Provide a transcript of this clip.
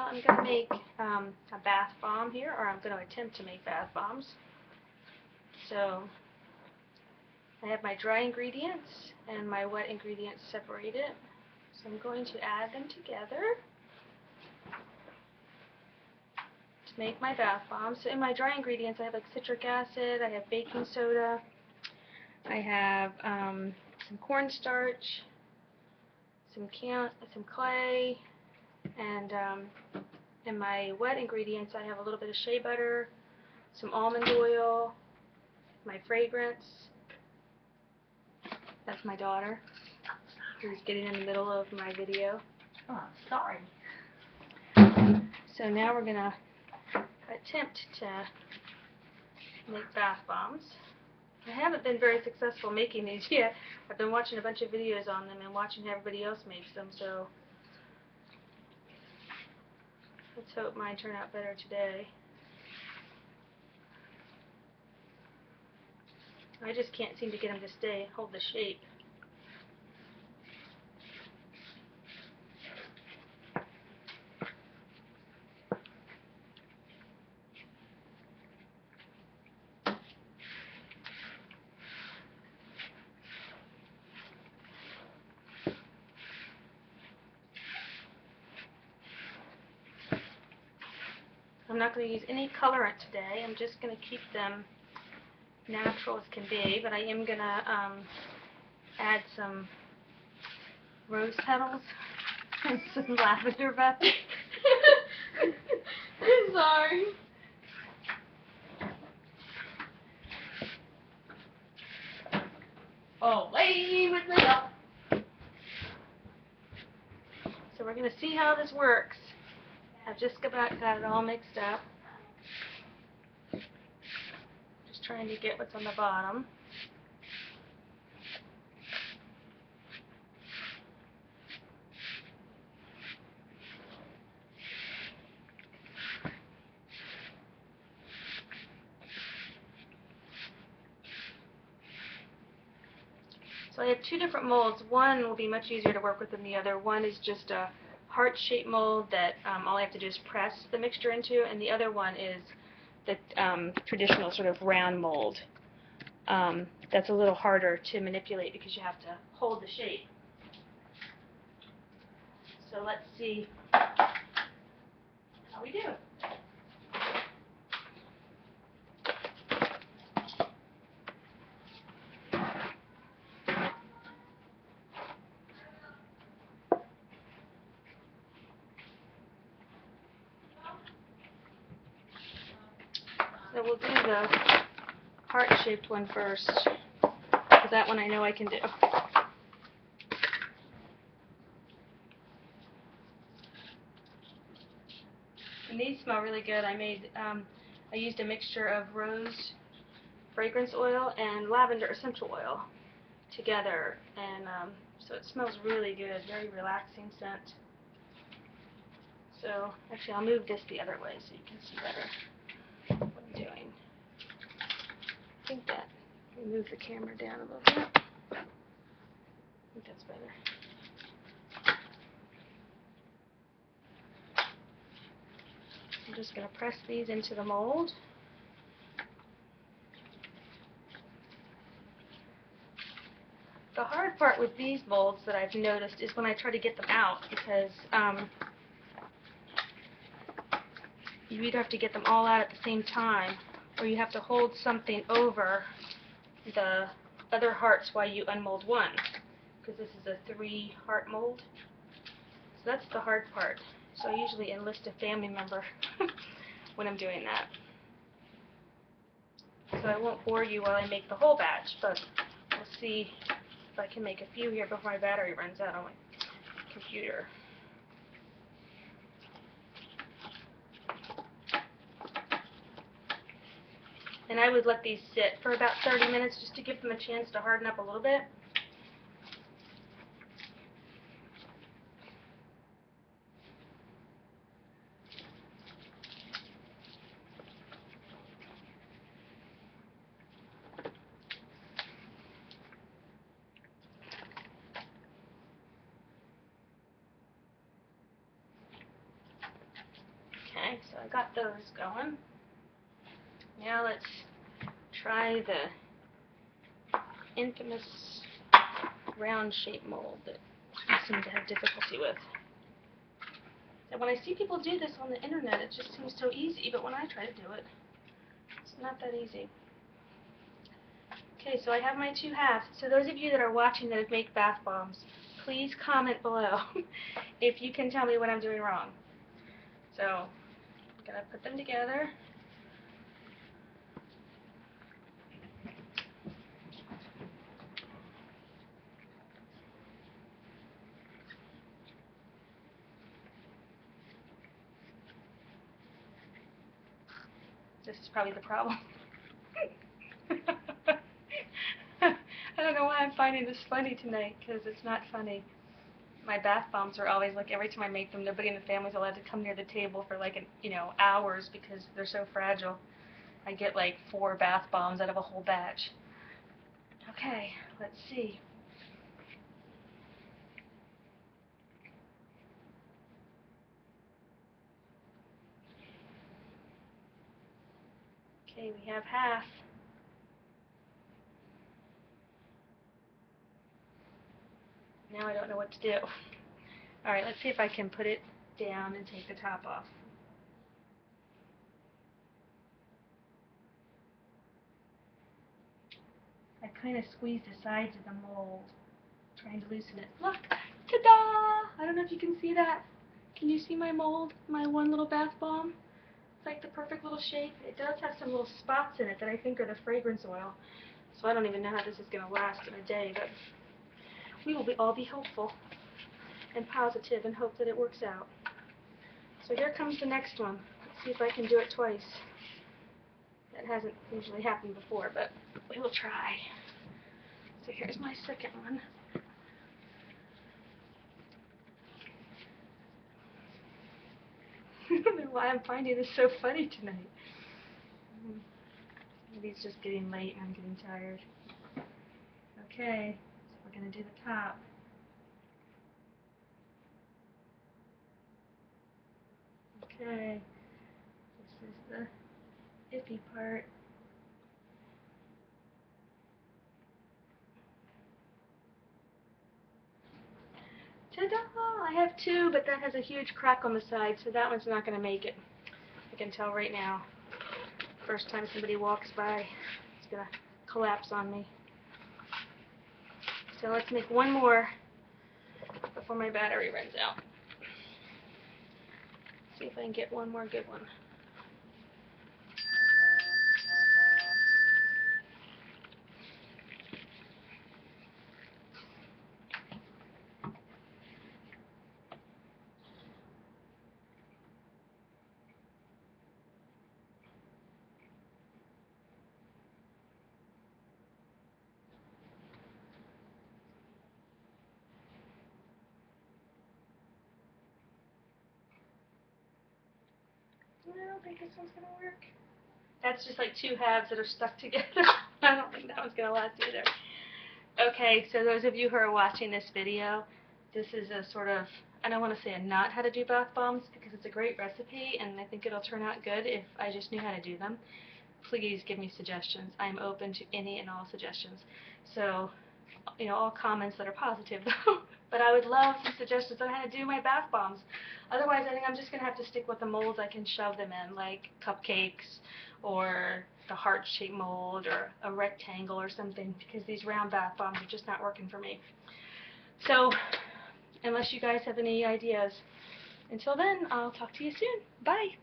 Well, I'm going to make a bath bomb here, or I'm going to attempt to make bath bombs. So I have my dry ingredients and my wet ingredients separated. So I'm going to add them together to make my bath bomb. So in my dry ingredients I have like citric acid, I have baking soda, I have some cornstarch, some clay, and in my wet ingredients I have a little bit of shea butter, some almond oil, my fragrance. That's my daughter, who's getting in the middle of my video. Oh, sorry. So now we're going to attempt to make bath bombs. I haven't been very successful making these yet. I've been watching a bunch of videos on them and watching how everybody else makes them, so let's hope mine turn out better today. I just can't seem to get them to hold the shape. I'm not going to use any colorant today. I'm just going to keep them natural as can be, but I am going to add some rose petals and some lavender petals. I'm sorry. Oh, wait with me up. So we're going to see how this works. I've just got it all mixed up. Just trying to get what's on the bottom. So I have two different molds. One will be much easier to work with than the other. One is just a heart-shaped mold that all I have to do is press the mixture into, and the other one is the traditional sort of round mold. That's a little harder to manipulate because you have to hold the shape. So let's see how we do. So we'll do the heart-shaped one first, because that one I know I can do. And these smell really good. I used a mixture of rose fragrance oil and lavender essential oil together, and so it smells really good, very relaxing scent. So actually I'll move this the other way so you can see better what I'm doing. I think that, let me move the camera down a little bit. I think that's better. I'm just going to press these into the mold. The hard part with these molds that I've noticed is when I try to get them out, because you either have to get them all out at the same time, or you have to hold something over the other hearts while you unmold one, because this is a 3-heart mold. So that's the hard part. So I usually enlist a family member when I'm doing that. So I won't bore you while I make the whole batch, but we'll see if I can make a few here before my battery runs out on my computer. And I would let these sit for about 30 minutes just to give them a chance to harden up a little bit. I got those going. Now let's try the infamous round shape mold that I seem to have difficulty with. And when I see people do this on the internet, it just seems so easy, but when I try to do it, it's not that easy. Okay, so I have my 2 halves. So those of you that are watching that make bath bombs, please comment below if you can tell me what I'm doing wrong. So, I'm going to put them together. This is probably the problem. I don't know why I'm finding this funny tonight, because it's not funny. My bath bombs are always, like, every time I make them, nobody in the family's allowed to come near the table for, like, hours because they're so fragile. I get, like, 4 bath bombs out of a whole batch. Okay, let's see. Okay, we have half. Now I don't know what to do. Alright, let's see if I can put it down and take the top off. I kind of squeezed the sides of the mold, trying to loosen it. Look! Ta-da! I don't know if you can see that. Can you see my mold? My one little bath bomb? It's like the perfect little shape. It does have some little spots in it that I think are the fragrance oil. So I don't even know how this is going to last in a day, but we will all be hopeful and positive and hope that it works out. So here comes the next one. Let's see if I can do it twice. That hasn't usually happened before, but we will try. So here's my second one. I don't know why I'm finding this so funny tonight. Maybe it's just getting late and I'm getting tired. Okay, so we're going to do the top. Okay, this is the iffy part. Ta-da! I have 2, but that has a huge crack on the side, so that one's not going to make it. I can tell right now. First time somebody walks by, it's going to collapse on me. So let's make one more before my battery runs out. See if I can get one more good one. I don't think this one's going to work. That's just like 2 halves that are stuck together. I don't think that one's going to last either. Okay, so those of you who are watching this video, this is a sort of, I don't want to say a not how to do bath bombs because it's a great recipe and I think it'll turn out good if I just knew how to do them. Please give me suggestions. I'm open to any and all suggestions. So, all comments that are positive though. But I would love some suggestions on how to do my bath bombs. Otherwise, I think I'm just going to have to stick with the molds I can shove them in, like cupcakes or the heart-shaped mold or a rectangle or something, because these round bath bombs are just not working for me. So, unless you guys have any ideas, until then, I'll talk to you soon. Bye!